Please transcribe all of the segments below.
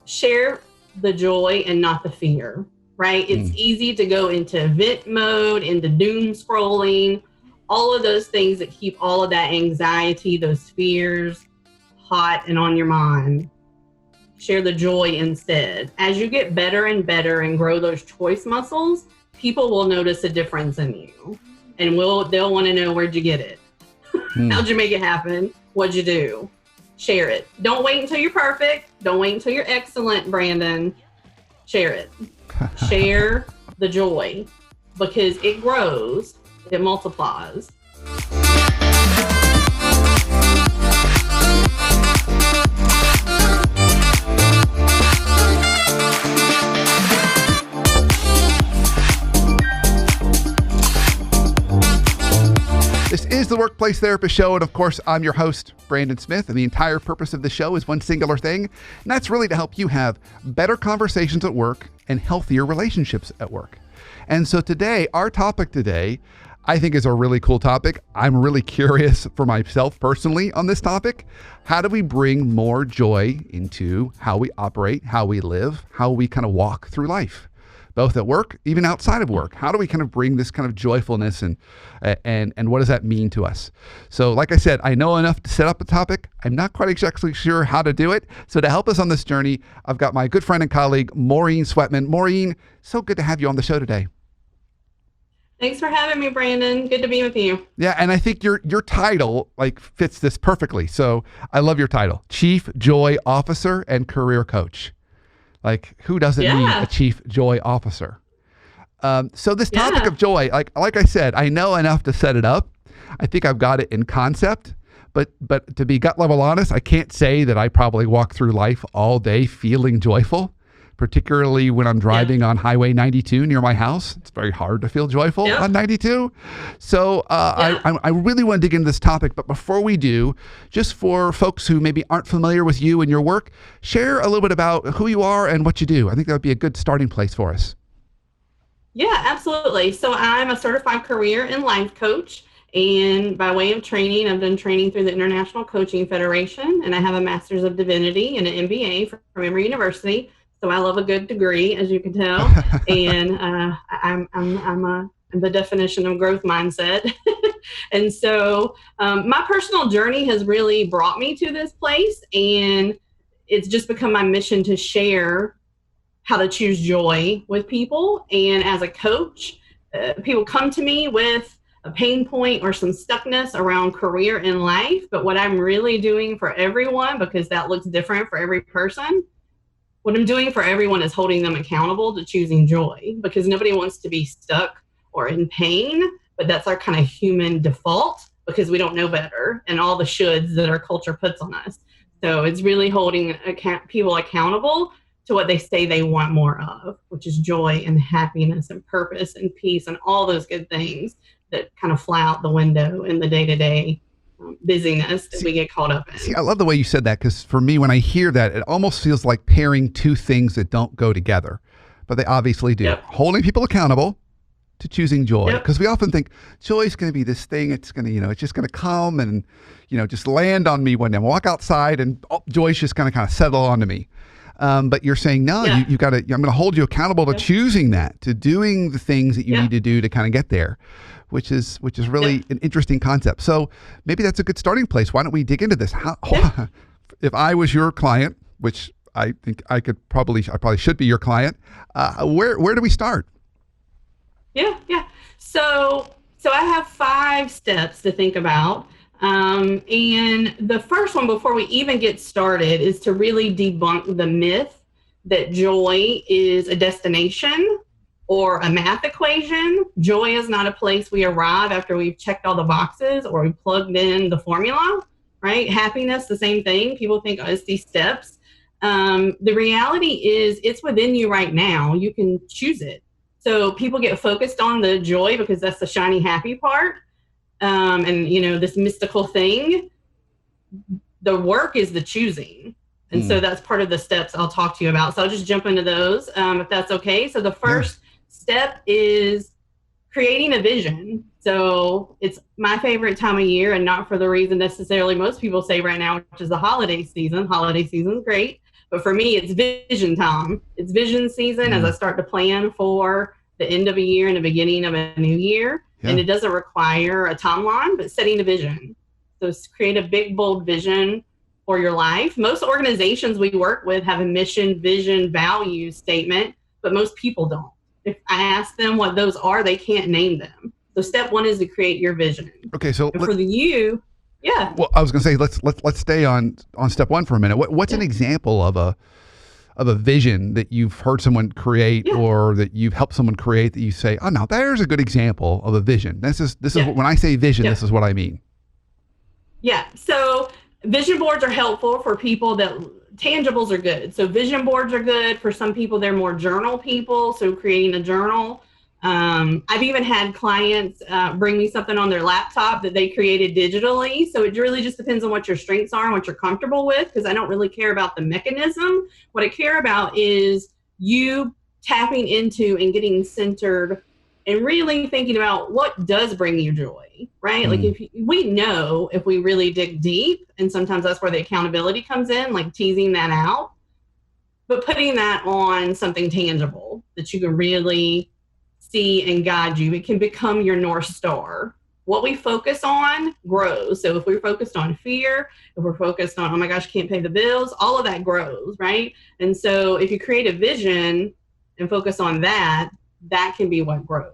share the joy and not the fear, right? It's easy to go into vent mode, into doom scrolling, all of those things that keep all of that anxiety, those fears hot and on your mind. Share the joy instead. As you get better and better and grow those choice muscles, people will notice a difference in you, and they'll want to know, where'd you get it? How'd you make it happen? What'd you do? Share it. Don't wait until you're perfect. Don't wait until you're excellent, Brandon. Share it. Share the joy, because it grows, it multiplies. This is the Workplace Therapist Show, and of course, I'm your host, Brandon Smith, and the entire purpose of the show is one singular thing, and that's really to help you have better conversations at work and healthier relationships at work. And so today, our topic today, I think is a really cool topic. I'm really curious for myself personally on this topic. How do we bring more joy into how we operate, how we live, how we kind of walk through life? Both at work, even outside of work. How do we kind of bring this kind of joyfulness and what does that mean to us? So like I said, I know enough to set up a topic. I'm not quite exactly sure how to do it. So to help us on this journey, I've got my good friend and colleague, Maureen Sweatman. Maureen, so good to have you on the show today. Thanks for having me, Brandon. Good to be with you. Yeah, and I think your title like fits this perfectly. So I love your title, Chief Joy Officer and Career Coach. Like, who doesn't need a chief joy officer? So this topic of joy, like I said, I know enough to set it up. I think I've got it in concept, but to be gut level honest, I can't say that I probably walk through life all day feeling joyful, particularly when I'm driving on Highway 92 near my house. It's very hard to feel joyful on 92. So I really want to dig into this topic. But before we do, just for folks who maybe aren't familiar with you and your work, share a little bit about who you are and what you do. I think that would be a good starting place for us. Yeah, absolutely. So I'm a certified career and life coach. And by way of training, I've done training through the International Coaching Federation. And I have a Master's of Divinity and an MBA from Emory University. So I love a good degree, as you can tell, and I'm the definition of growth mindset. And so my personal journey has really brought me to this place, and it's just become my mission to share how to choose joy with people. And as a coach, people come to me with a pain point or some stuckness around career and life. But what I'm really doing for everyone, because that looks different for every person, what I'm doing for everyone is holding them accountable to choosing joy, because nobody wants to be stuck or in pain, but that's our kind of human default because we don't know better and all the shoulds that our culture puts on us. So it's really holding people accountable to what they say they want more of, which is joy and happiness and purpose and peace and all those good things that kind of fly out the window in the day-to-day busyness that we get caught up in. See, I love the way you said that, because for me, when I hear that, it almost feels like pairing two things that don't go together, but they obviously do. Yep. Holding people accountable to choosing joy, because we often think joy is going to be this thing. It's going to, it's just going to come and, just land on me one day. I walk outside and joy's just going to kind of settle onto me. But you're saying, no, you got to, I'm going to hold you accountable to choosing that, to doing the things that you need to do to kind of get there, which is really an interesting concept. So maybe that's a good starting place. Why don't we dig into this? If I was your client, which I think I probably should be your client, where do we start? Yeah. So I have 5 steps to think about. And the first one, before we even get started, is to really debunk the myth that joy is a destination or a math equation. Joy is not a place we arrive after we've checked all the boxes or we've plugged in the formula, right? Happiness, the same thing. People think, it's these steps. The reality is it's within you right now. You can choose it. So people get focused on the joy because that's the shiny, happy part. And, this mystical thing. The work is the choosing. And so that's part of the steps I'll talk to you about. So I'll just jump into those if that's okay. So the first step is creating a vision. So it's my favorite time of year, and not for the reason necessarily most people say right now, which is the holiday season. Holiday season is great. But for me, it's vision time. It's vision season as I start to plan for the end of a year and the beginning of a new year. Yeah. And it doesn't require a timeline, but setting a vision. So create a big, bold vision for your life. Most organizations we work with have a mission, vision, value statement, but most people don't. If I ask them what those are, they can't name them. So step one is to create your vision. Okay, so and for you, yeah. Well, I was going to say let's stay on step one for a minute. What's an example of a vision that you've heard someone create or that you've helped someone create that you say, oh, now there's a good example of a vision. This is when I say vision, this is what I mean. Yeah. So vision boards are helpful for people that tangibles are good. So vision boards are good for some people. They're more journal people. So creating a journal. I've even had clients bring me something on their laptop that they created digitally. So it really just depends on what your strengths are and what you're comfortable with, because I don't really care about the mechanism. What I care about is you tapping into and getting centered and really thinking about what does bring you joy, right? Like we know if we really dig deep, and sometimes that's where the accountability comes in, like teasing that out, but putting that on something tangible that you can really see and guide you. It can become your North Star. What we focus on grows. So if we're focused on fear, if we're focused on, oh my gosh, can't pay the bills, all of that grows, right? And so if you create a vision and focus on that, that can be what grows.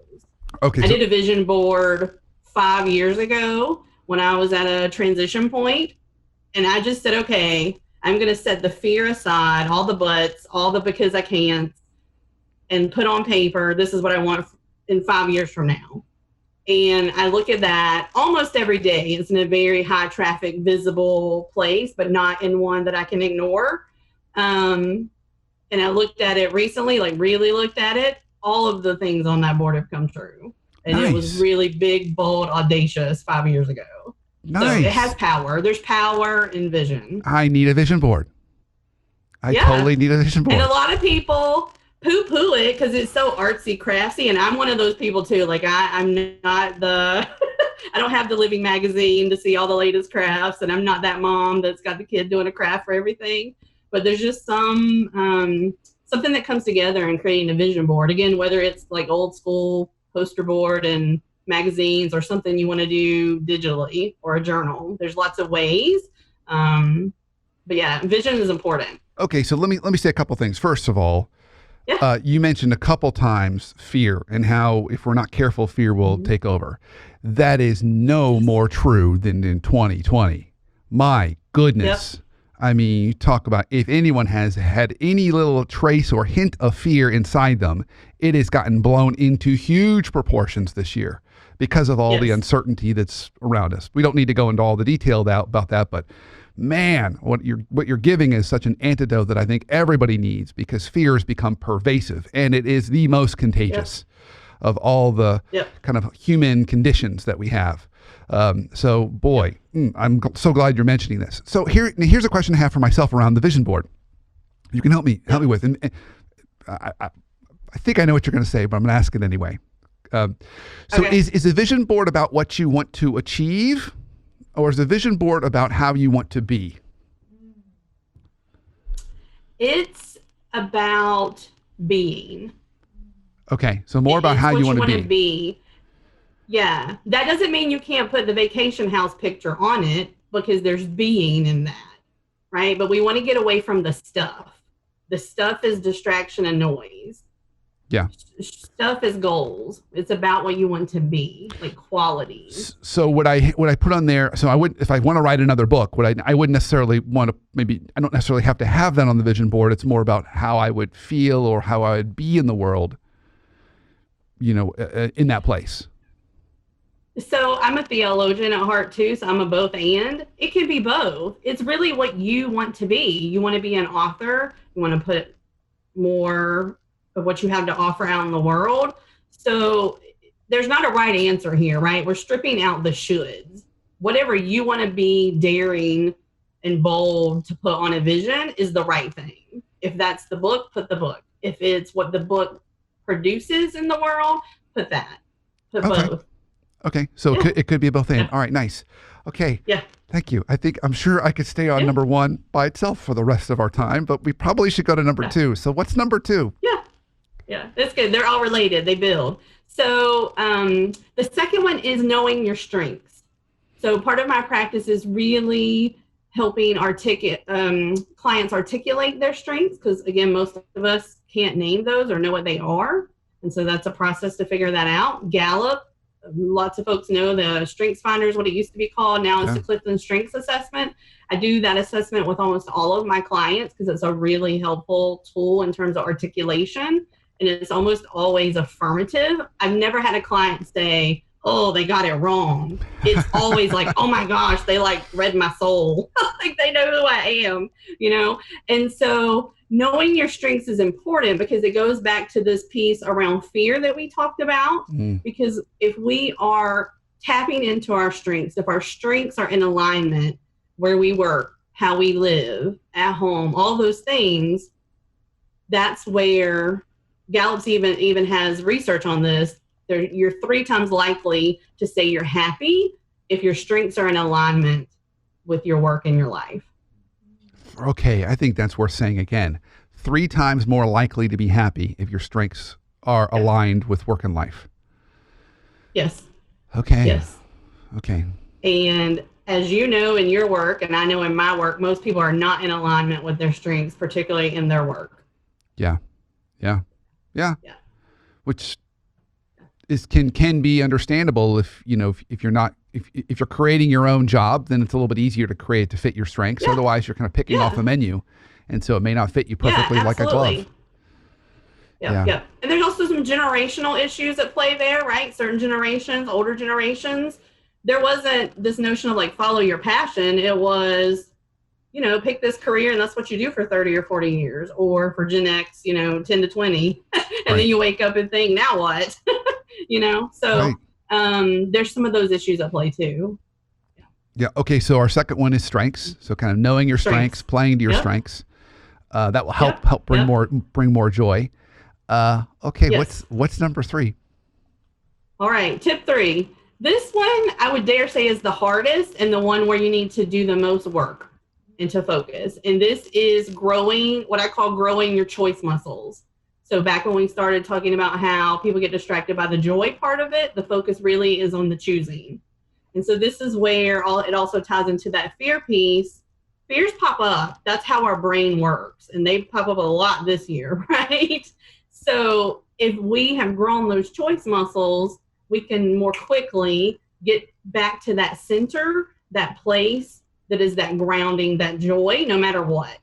Okay. I did a vision board 5 years ago when I was at a transition point, and I just said, okay, I'm going to set the fear aside, all the buts, all the because I can't, and put on paper, this is what I want in 5 years from now. And I look at that almost every day. It's in a very high traffic, visible place, but not in one that I can ignore. And I looked at it recently, like really looked at it. All of the things on that board have come true. And It was really big, bold, audacious 5 years ago. Nice. So it has power. There's power in vision. I need a vision board. I totally need a vision board. And a lot of people poo-poo it because it's so artsy crafty, and I'm one of those people too. Like I'm not the I don't have the Living magazine to see all the latest crafts, and I'm not that mom that's got the kid doing a craft for everything. But there's just something that comes together in creating a vision board. Again, whether it's like old school poster board and magazines or something you want to do digitally or a journal. There's lots of ways. But yeah, vision is important. Okay, so let me say a couple things. First of all, you mentioned a couple times fear and how if we're not careful, fear will take over. That is no more true than in 2020. My goodness. Yep. I mean, you talk about if anyone has had any little trace or hint of fear inside them, it has gotten blown into huge proportions this year because of all the uncertainty that's around us. We don't need to go into all the detail about that, but man, what you're giving is such an antidote that I think everybody needs, because fear has become pervasive and it is the most contagious of all the kind of human conditions that we have. So boy, I'm so glad you're mentioning this. So here's a question I have for myself around the vision board. You can help me with, and I think I know what you're going to say, but I'm going to ask it anyway. Is a vision board about what you want to achieve, or is a vision board about how you want to be? It's about being. Okay, so more about how you want to be. Yeah, that doesn't mean you can't put the vacation house picture on it, because there's being in that, right? But we want to get away from the stuff. The stuff is distraction and noise. Yeah. Stuff is goals. It's about what you want to be, like qualities. So would I put on there? So I would, if I want to write another book, I wouldn't necessarily want to. Maybe I don't necessarily have to have that on the vision board. It's more about how I would feel or how I would be in the world. In that place. So I'm a theologian at heart too, so I'm a both and. It can be both. It's really what you want to be. You want to be an author. You want to put more of what you have to offer out in the world. So there's not a right answer here, right? We're stripping out the shoulds. Whatever you want to be daring and bold to put on a vision is the right thing. If that's the book, put the book. If it's what the book produces in the world, put that. Put both. Okay, so it could be both and. All right, nice. Okay. Yeah. Thank you. I'm sure I could stay on Yeah. number one by itself for the rest of our time, but we probably should go to number Yeah. two. So what's number two? Yeah. Yeah. That's good. They're all related. They build. So the second one is knowing your strengths. So part of my practice is really helping clients articulate their strengths, because again, most of us can't name those or know what they are. And so that's a process to figure that out. Gallup, lots of folks know the Strengths Finder is what it used to be called. Now it's the Clifton Strengths Assessment. I do that assessment with almost all of my clients because it's a really helpful tool in terms of articulation. And it's almost always affirmative. I've never had a client say, oh, they got it wrong. It's always like, oh my gosh, they like read my soul. Like they know who I am, you know? And so knowing your strengths is important because it goes back to this piece around fear that we talked about. Because if we are tapping into our strengths, if our strengths are in alignment, where we work, how we live, at home, all those things, that's where Gallup's even has research on this. You're 3 times likely to say you're happy if your strengths are in alignment with your work and your life. Okay, I think that's worth saying again. 3 times more likely to be happy if your strengths are aligned with work and life. Yes. Okay. Yes. Okay. And as you know in your work, and I know in my work, most people are not in alignment with their strengths, particularly in their work. Yeah. Which can be understandable if you're not if you're creating your own job, then it's a little bit easier to create to fit your strengths. Otherwise, you're kind of picking off a menu, and so it may not fit you perfectly like a glove. Yeah. And there's also some generational issues at play there, right? Certain generations, older generations, there wasn't this notion of like follow your passion. It was, pick this career and that's what you do for 30 or 40 years, or for Gen X, 10 to 20. And then you wake up and think, now what? So there's some of those issues at play too. Yeah. Okay. So our second one is strengths. So kind of knowing your strengths, playing to your strengths. That will help bring more joy. Okay. What's number 3? All right. Tip 3. This one I would dare say is the hardest and the one where you need to do the most work and to focus. And this is what I call growing your choice muscles. So back when we started talking about how people get distracted by the joy part of it, the focus really is on the choosing. And so this is where it also ties into that fear piece. Fears pop up. That's how our brain works. And they pop up a lot this year, right? So if we have grown those choice muscles, we can more quickly get back to that center, that place that is that grounding, that joy, no matter what.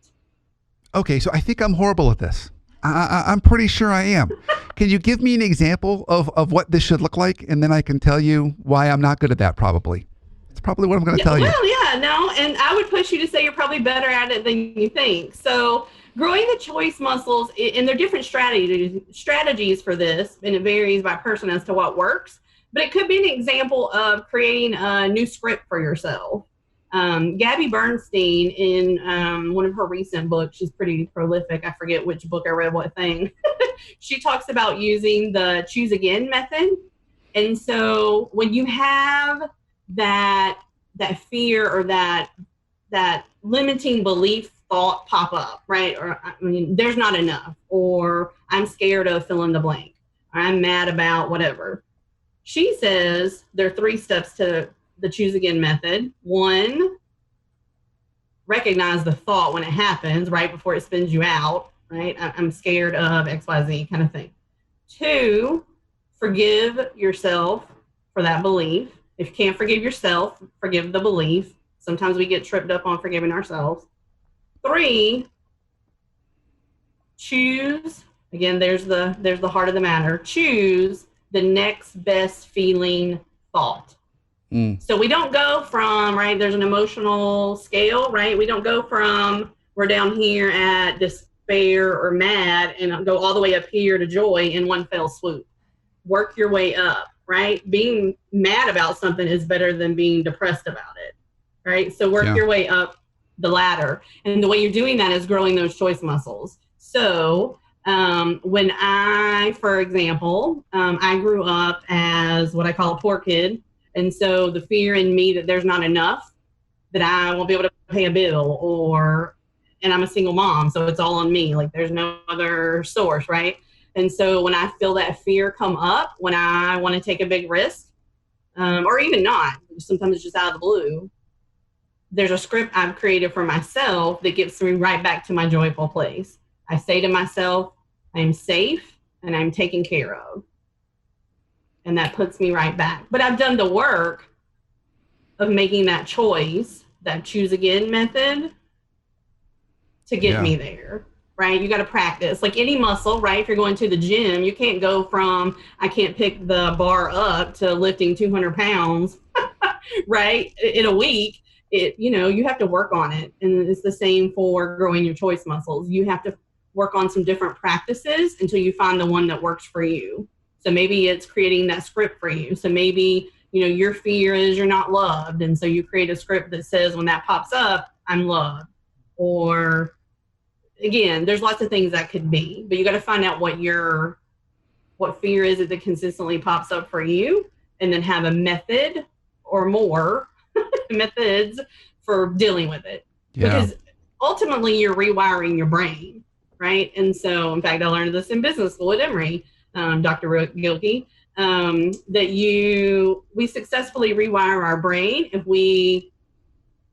Okay, so I think I'm horrible at this. I'm pretty sure I am. Can you give me an example of what this should look like? And then I can tell you why I'm not good at that probably. It's probably what I'm going to tell you. Well, no. And I would push you to say you're probably better at it than you think. So growing the choice muscles, and there are different strategies for this, and it varies by person as to what works. But it could be an example of creating a new script for yourself. Gabby Bernstein, in one of her recent books, she's pretty prolific. I forget which book I read what thing. She talks about using the choose again method. And so when you have that fear or that limiting belief thought pop up, right? Or there's not enough, or I'm scared of fill in the blank, or I'm mad about whatever. She says there are 3 steps to the choose again method. 1, recognize the thought when it happens, right before it spins you out, right? I'm scared of XYZ kind of thing. 2, forgive yourself for that belief. If you can't forgive yourself, forgive the belief. Sometimes we get tripped up on forgiving ourselves. 3, choose. Again, there's the heart of the matter. Choose the next best feeling thought. So we don't go from, right, there's an emotional scale, right? We don't go from we're down here at despair or mad and go all the way up here to joy in one fell swoop. Work your way up, right? Being mad about something is better than being depressed about it, right? So work your way up the ladder. And the way you're doing that is growing those choice muscles. So when I, for example, I grew up as what I call a poor kid. And so the fear in me that there's not enough, that I won't be able to pay a bill, and I'm a single mom, so it's all on me. Like there's no other source, right? And so when I feel that fear come up, when I want to take a big risk, or even not, sometimes it's just out of the blue, there's a script I've created for myself that gets me right back to my joyful place. I say to myself, I'm safe and I'm taken care of. And that puts me right back. But I've done the work of making that choice, that choose again method, to get me there, right? You got to practice. Like any muscle, right? If you're going to the gym, you can't go from, I can't pick the bar up to lifting 200 pounds, right? In a week. You have to work on it. And it's the same for growing your choice muscles. You have to work on some different practices until you find the one that works for you. So maybe it's creating that script for you. So maybe, your fear is you're not loved. And so you create a script that says when that pops up, I'm loved. Or again, there's lots of things that could be, but you got to find out what fear is it that consistently pops up for you, and then have a method or more methods for dealing with it. Because ultimately you're rewiring your brain, right? And so, in fact, I learned this in business school at Emory, Dr. Gilkey, that we successfully rewire our brain if we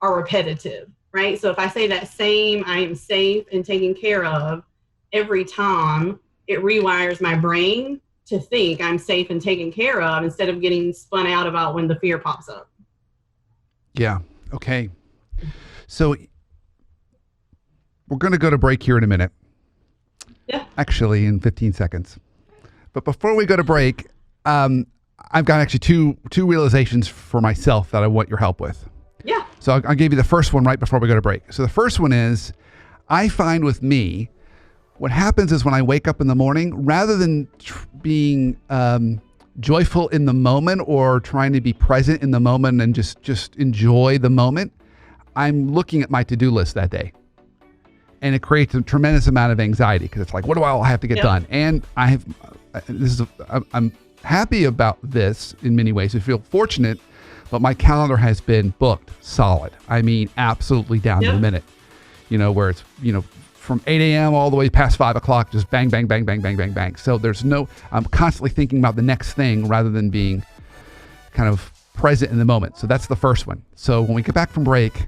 are repetitive, right? So if I say that same, I am safe and taken care of every time, it rewires my brain to think I'm safe and taken care of instead of getting spun out about when the fear pops up. Yeah. Okay. So we're going to go to break here in a minute. Yeah. Actually, in 15 seconds. But before we go to break, I've got actually two realizations for myself that I want your help with. Yeah. So I'll give you the first one right before we go to break. So the first one is, I find with me, what happens is when I wake up in the morning, rather than being joyful in the moment or trying to be present in the moment and just enjoy the moment, I'm looking at my to-do list that day. And it creates a tremendous amount of anxiety because it's like, what do I all have to get done? And I'm happy about this in many ways. I feel fortunate, but my calendar has been booked solid. I mean, absolutely down to the minute, where it's, from 8 a.m. all the way past 5 o'clock, just bang, bang, bang, bang, bang, bang, bang. So I'm constantly thinking about the next thing rather than being kind of present in the moment. So that's the first one. So when we get back from break,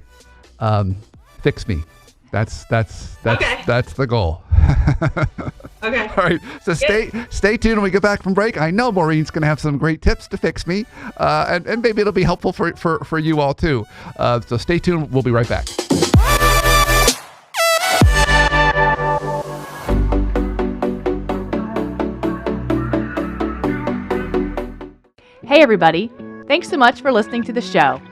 fix me. That's the goal. Okay. All right. So stay tuned when we get back from break. I know Maureen's going to have some great tips to fix me, and maybe it'll be helpful for you all too. So stay tuned. We'll be right back. Hey everybody, thanks so much for listening to the show.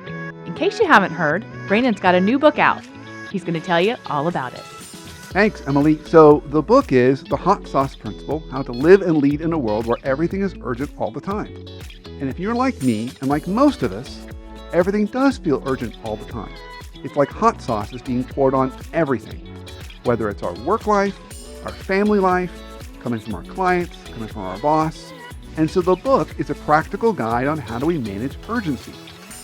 In case you haven't heard, Brandon's got a new book out. He's going to tell you all about it. Thanks, Emily. So the book is The Hot Sauce Principle, How to Live and Lead in a World Where Everything is Urgent All the Time. And if you're like me, and like most of us, everything does feel urgent all the time. It's like hot sauce is being poured on everything, whether it's our work life, our family life, coming from our clients, coming from our boss. And so the book is a practical guide on how do we manage urgency.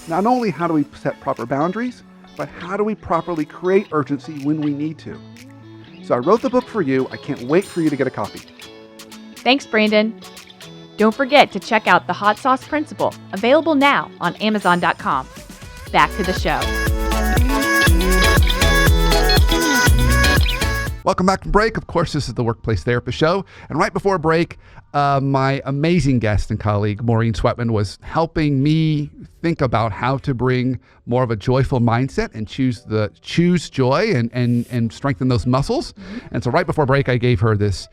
Not only how do we set proper boundaries, but how do we properly create urgency when we need to. So I wrote the book for you. I can't wait for you to get a copy. Thanks, Brandon. Don't forget to check out The Hot Sauce Principle, available now on Amazon.com. Back to the show. Welcome back from break. Of course, this is the Workplace Therapist Show. And right before break, my amazing guest and colleague, Maureen Sweatman, was helping me think about how to bring more of a joyful mindset and choose joy and strengthen those muscles. And so right before break, I gave her this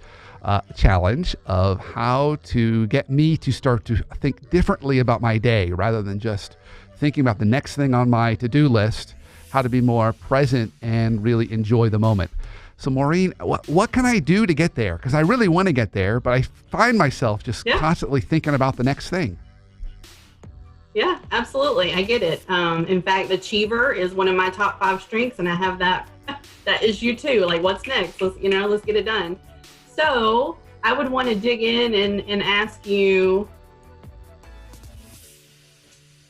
challenge of how to get me to start to think differently about my day rather than just thinking about the next thing on my to-do list, how to be more present and really enjoy the moment. So Maureen, what can I do to get there? Because I really want to get there, but I find myself just constantly thinking about the next thing. Yeah, absolutely. I get it. In fact, achiever is one of my top 5 strengths, and I have that issue too. Like, what's next? Let's get it done. So I would want to dig in and ask you,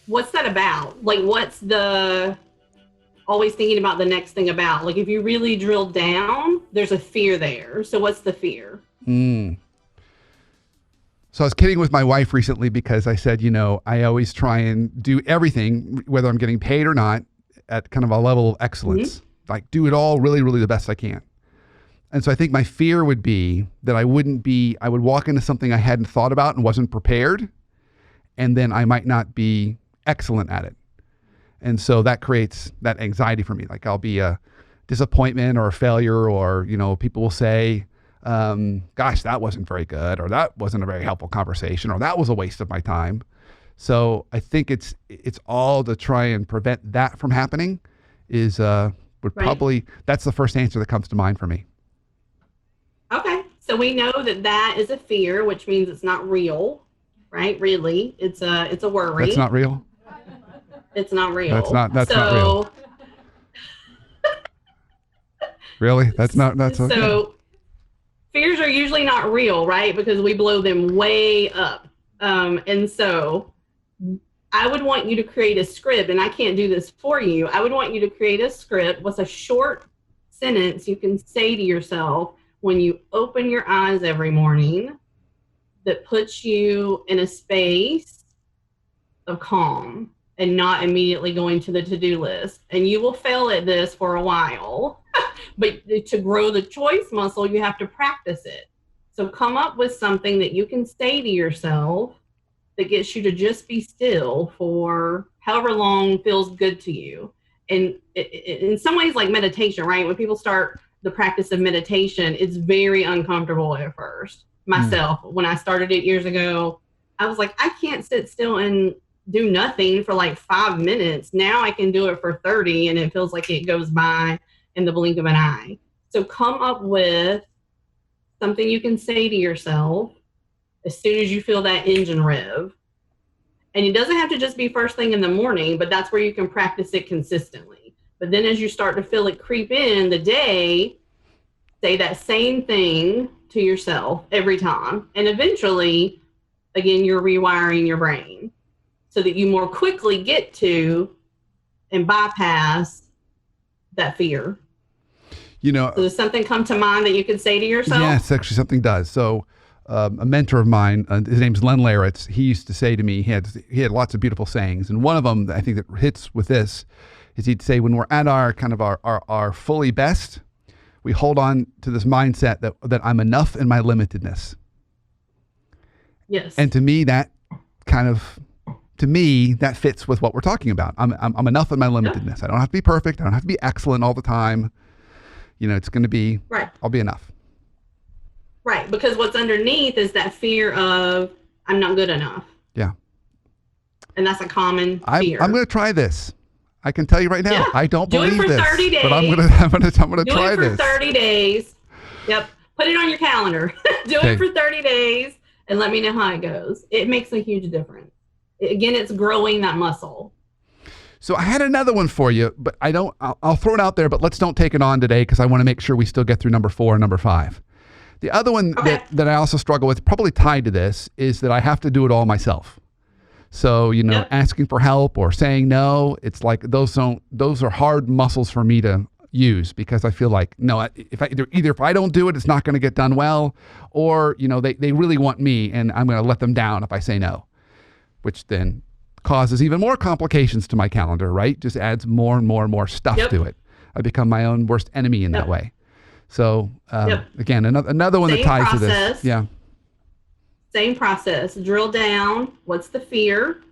what's that about? Like, what's the always thinking about the next thing about? Like, if you really drill down, there's a fear there. So what's the fear? So I was kidding with my wife recently because I said, I always try and do everything, whether I'm getting paid or not, at kind of a level of excellence. Like do it all really, really the best I can. And so I think my fear would be that I would walk into something I hadn't thought about and wasn't prepared, and then I might not be excellent at it. And so that creates that anxiety for me. Like I'll be a disappointment or a failure, or, people will say, gosh, that wasn't very good, or that wasn't a very helpful conversation, or that was a waste of my time. So I think it's all to try and prevent that from happening that's the first answer that comes to mind for me. Okay. So we know that is a fear, which means it's not real, right? Really. It's a worry. That's not real? It's not real. That's not real. Really? So fears are usually not real, right? Because we blow them way up. And so I would want you to create a script, and I can't do this for you. I would want you to create a script with a short sentence you can say to yourself when you open your eyes every morning that puts you in a space of calm and not immediately going to the to-do list. And you will fail at this for a while, but to grow the choice muscle, you have to practice it. So come up with something that you can say to yourself that gets you to just be still for however long feels good to you. And in some ways, like meditation, right? When people start the practice of meditation, it's very uncomfortable at first. Myself, when I started it years ago, I was like, I can't sit still and do nothing for like 5 minutes. Now I can do it for 30, and it feels like it goes by in the blink of an eye. So come up with something you can say to yourself as soon as you feel that engine rev. And it doesn't have to just be first thing in the morning, but that's where you can practice it consistently. But then as you start to feel it creep in the day, say that same thing to yourself every time. And eventually, again, you're rewiring your brain so that you more quickly get to and bypass that fear. So does something come to mind that you could say to yourself? Yes, actually something does. So a mentor of mine, his name's Len Laritz, he used to say to me, he had lots of beautiful sayings. And one of them, I think that hits with this, is he'd say, when we're at our kind of our fully best, we hold on to this mindset that I'm enough in my limitedness. Yes. And to me, that fits with what we're talking about. I'm enough in my limitedness. I don't have to be perfect. I don't have to be excellent all the time. It's going to be, right. I'll be enough. Right. Because what's underneath is that fear of I'm not good enough. Yeah. And that's a common fear. I'm going to try this. I can tell you right now, yeah. I don't believe this. Do it for 30 days. But I'm going to try this. Do it for 30 days. Yep. Put it on your calendar. Do it for 30 days and let me know how it goes. It makes a huge difference. Again, it's growing that muscle. So I had another one for you, but I'll throw it out there, but let's don't take it on today because I want to make sure we still get through number 4 and number 5. The other one that I also struggle with, probably tied to this, is that I have to do it all myself. So, asking for help or saying no, it's like those are hard muscles for me to use because I feel like, no, if I don't do it, it's not going to get done well, or, they really want me and I'm going to let them down if I say no, which then causes even more complications to my calendar, right? Just adds more and more and more stuff to it. I become my own worst enemy in that way. So again, another one that ties to this. Yeah. Same process. Drill down. What's the fear?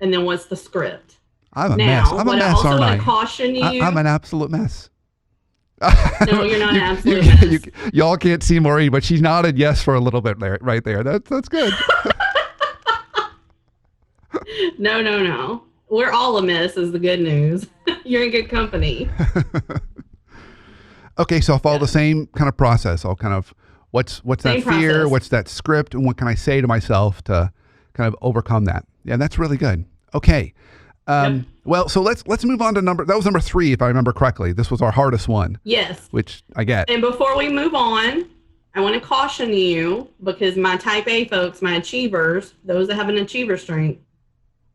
And then what's the script? I'm a mess. I'm a mess, aren't I? Caution you. I'm an absolute mess. No, you're not an absolute mess. Y'all can't see Maureen, but she nodded yes for a little bit there, right there. That's good. No. We're all a mess is the good news. You're in good company. Okay, so I'll follow the same kind of process. I'll kind of, what's that fear? Process. What's that script? And what can I say to myself to kind of overcome that? Yeah, that's really good. Okay. Well, so let's move on to that was number 3, if I remember correctly. This was our hardest one. Yes. Which I get. And before we move on, I want to caution you because my type A folks, my achievers, those that have an achiever strength,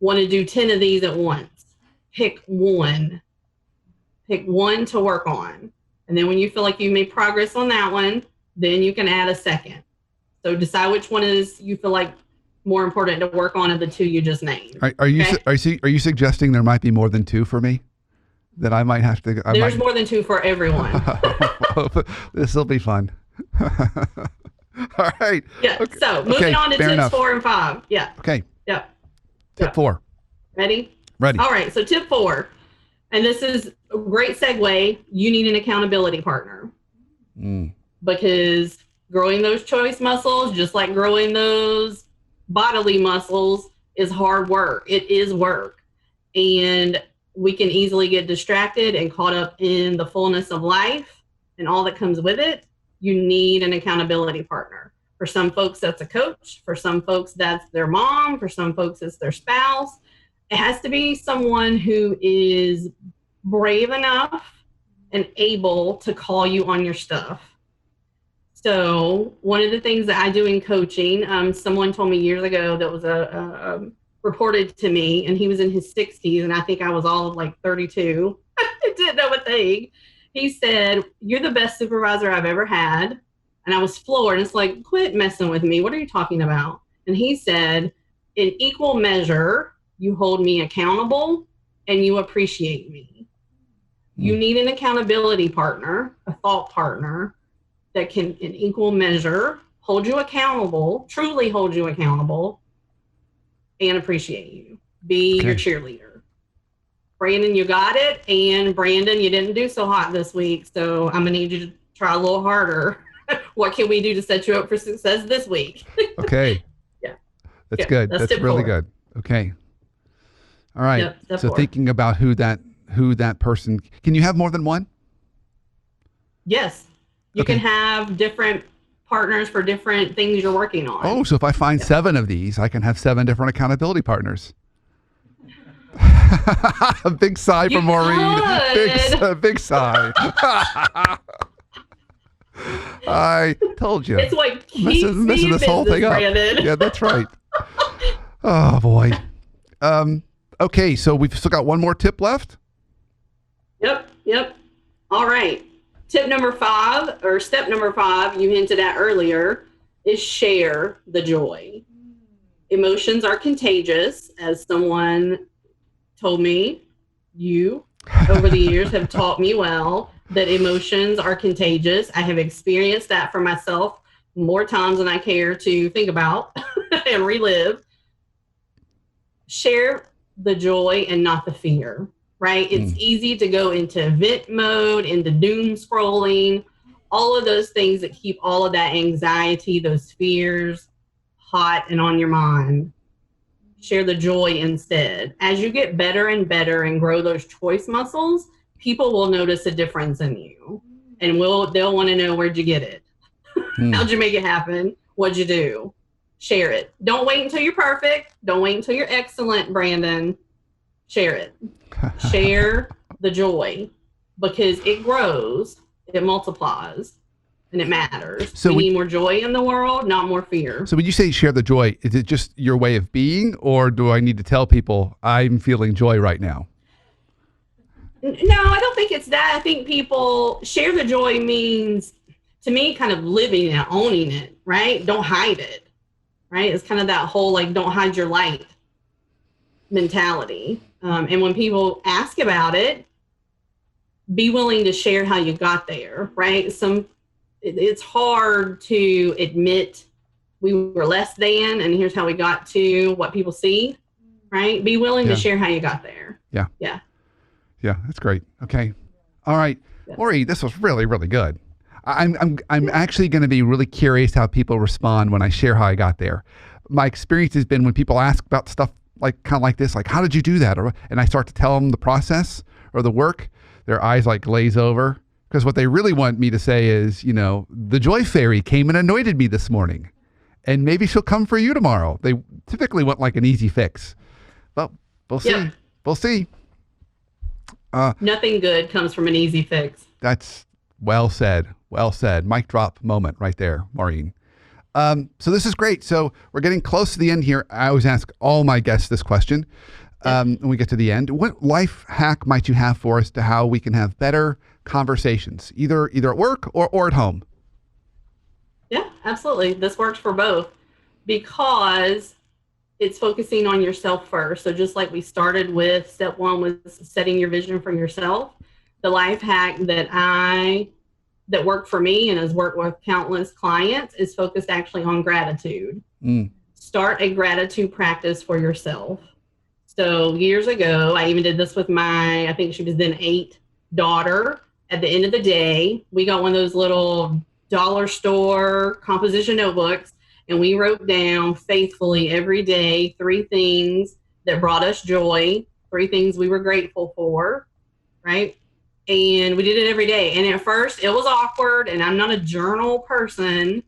want to do 10 of these at once. Pick one to work on. And then when you feel like you've made progress on that one, then you can add a second. So decide which one is you feel like more important to work on of the two you just named. Are you suggesting there might be more than two for me? That I might have to. There's more than two for everyone. This will be fun. All right. Yeah. Okay. So moving on to tips 4 and 5. Yeah. Okay. Yep. Tip 4. Ready? Ready. All right. So tip 4, and this is a great segue. You need an accountability partner because growing those choice muscles, just like growing those bodily muscles, is hard work. It is work, and we can easily get distracted and caught up in the fullness of life and all that comes with it. You need an accountability partner. For some folks, that's a coach. For some folks, that's their mom. For some folks, it's their spouse. It has to be someone who is brave enough and able to call you on your stuff. So one of the things that I do in coaching, someone told me years ago that was reported to me, and he was in his 60s, and I think I was all of like 32. I didn't know a thing. He said, "You're the best supervisor I've ever had." And I was floored. It's like, quit messing with me. What are you talking about? And he said, "In equal measure, you hold me accountable and you appreciate me." You need an accountability partner, a thought partner that can, in equal measure, hold you accountable, truly hold you accountable, and appreciate you. Be your cheerleader. Brandon, you got it. And Brandon, you didn't do so hot this week, so I'm going to need you to try a little harder. What can we do to set you up for success this week? Okay. Yeah. That's good. That's really 4. Good. Okay. All right. Yep, so 4. Thinking about who that person, can you have more than one? Yes. You can have different partners for different things you're working on. Oh, so if I find 7 of these, I can have 7 different accountability partners. A big sigh from Maureen. Big sigh. I told you. It's what keeps messing this whole thing up. Yeah, that's right. Oh boy. Okay, so we've still got one more tip left. Yep. All right. Tip number 5, or step number 5, you hinted at earlier, is share the joy. Emotions are contagious, as someone told me. You, over the years, have taught me well that emotions are contagious. I have experienced that for myself more times than I care to think about and relive. Share the joy and not the fear, right? It's easy to go into vent mode, into doom scrolling, all of those things that keep all of that anxiety, those fears hot and on your mind. Share the joy instead. As you get better and better and grow those choice muscles, people will notice a difference in you, and they'll want to know, where'd you get it? How'd you make it happen? What'd you do? Share it. Don't wait until you're perfect. Don't wait until you're excellent, Brandon. Share it. Share the joy, because it grows, it multiplies, and it matters. So we need more joy in the world, not more fear. So when you say share the joy, is it just your way of being, or do I need to tell people I'm feeling joy right now? No, I don't think it's that. I think people share the joy means, to me, kind of living it, owning it, right? Don't hide it, right? It's kind of that whole, like, don't hide your light mentality. And when people ask about it, be willing to share how you got there, right? It's hard to admit we were less than, and here's how we got to what people see, right? Be willing to share how you got there. Yeah, that's great. Okay. All right. Maureen, this was really, really good. I'm actually going to be really curious how people respond when I share how I got there. My experience has been when people ask about stuff like kind of like this, like, how did you do that? And I start to tell them the process or the work, their eyes like glaze over, because what they really want me to say is, the joy fairy came and anointed me this morning, and maybe she'll come for you tomorrow. They typically want like an easy fix, but we'll see. Yeah. We'll see. Nothing good comes from an easy fix. That's well said. Well said. Mic drop moment right there, Maureen. So this is great. So we're getting close to the end here. I always ask all my guests this question when we get to the end. What life hack might you have for us to how we can have better conversations, either at work or at home? Yeah, absolutely. This works for both because it's focusing on yourself first. So just like we started with, step one was setting your vision for yourself. The life hack that worked for me and has worked with countless clients is focused actually on gratitude. Start a gratitude practice for yourself. So years ago, I even did this with I think she was then 8, daughter. At the end of the day, we got one of those little dollar store composition notebooks, and we wrote down faithfully every day 3 things that brought us joy, 3 things we were grateful for, right? And we did it every day. And at first it was awkward, and I'm not a journal person,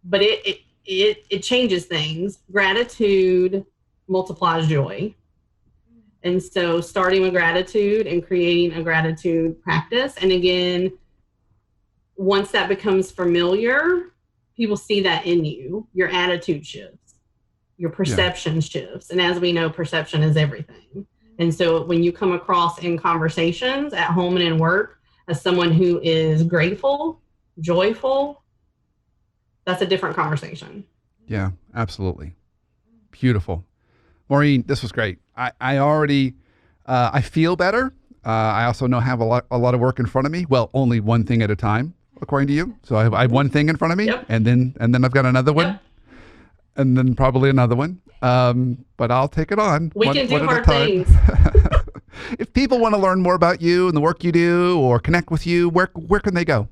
but it changes things. Gratitude multiplies joy. And so starting with gratitude and creating a gratitude practice. And again, once that becomes familiar, people see that in you. Your attitude shifts, your perception shifts. And as we know, perception is everything. And so when you come across in conversations at home and in work as someone who is grateful, joyful, that's a different conversation. Yeah, absolutely. Beautiful. Maureen, this was great. I already, I feel better. I also know I have a lot of work in front of me. Well, only one thing at a time, according to you. So I have one thing in front of me, and then I've got another one, and then probably another one. But I'll take it on. We can do hard things. If people want to learn more about you and the work you do, or connect with you, where can they go?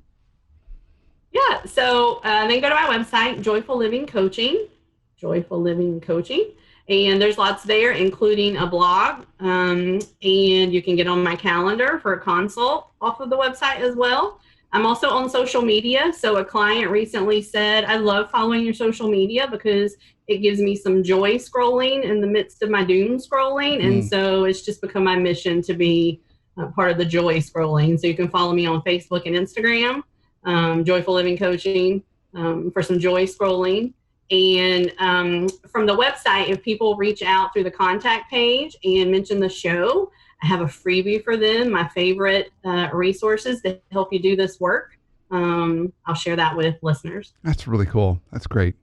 Yeah, so they go to my website, Joyful Living Coaching. And there's lots there, including a blog. And you can get on my calendar for a consult off of the website as well. I'm also on social media. So a client recently said, I love following your social media because it gives me some joy scrolling in the midst of my doom scrolling. And so it's just become my mission to be part of the joy scrolling. So you can follow me on Facebook and Instagram, Joyful Living Coaching, for some joy scrolling. And from the website, if people reach out through the contact page and mention the show, I have a freebie for them, my favorite resources that help you do this work. I'll share that with listeners. That's really cool. That's great.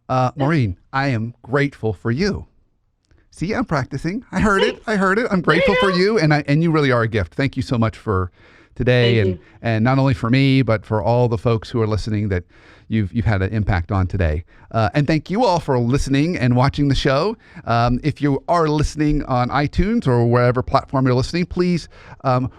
Maureen, I am grateful for you. See, I'm practicing. I heard it. I'm grateful for you. And you really are a gift. Thank you so much for today. And not only for me, but for all the folks who are listening that you've had an impact on today. And thank you all for listening and watching the show. If you are listening on iTunes or wherever platform you're listening, please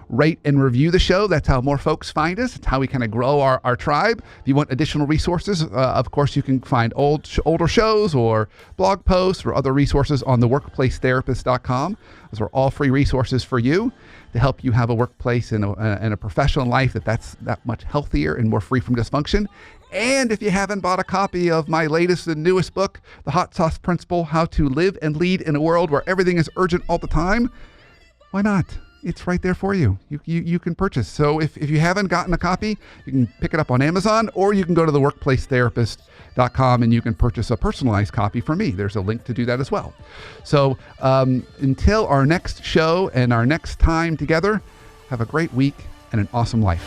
rate and review the show. That's how more folks find us. It's how we kind of grow our tribe. If you want additional resources, of course, you can find older shows or blog posts or other resources on theworkplacetherapist.com. Those are all free resources for you to help you have a workplace and a professional life that's that much healthier and more free from dysfunction. And if you haven't bought a copy of my latest and newest book, The Hot Sauce Principle, How to Live and Lead in a World Where Everything is Urgent All the Time, why not? It's right there for you. You can purchase. So if you haven't gotten a copy, you can pick it up on Amazon, or you can go to theworkplacetherapist.com and you can purchase a personalized copy from me. There's a link to do that as well. So until our next show and our next time together, have a great week and an awesome life.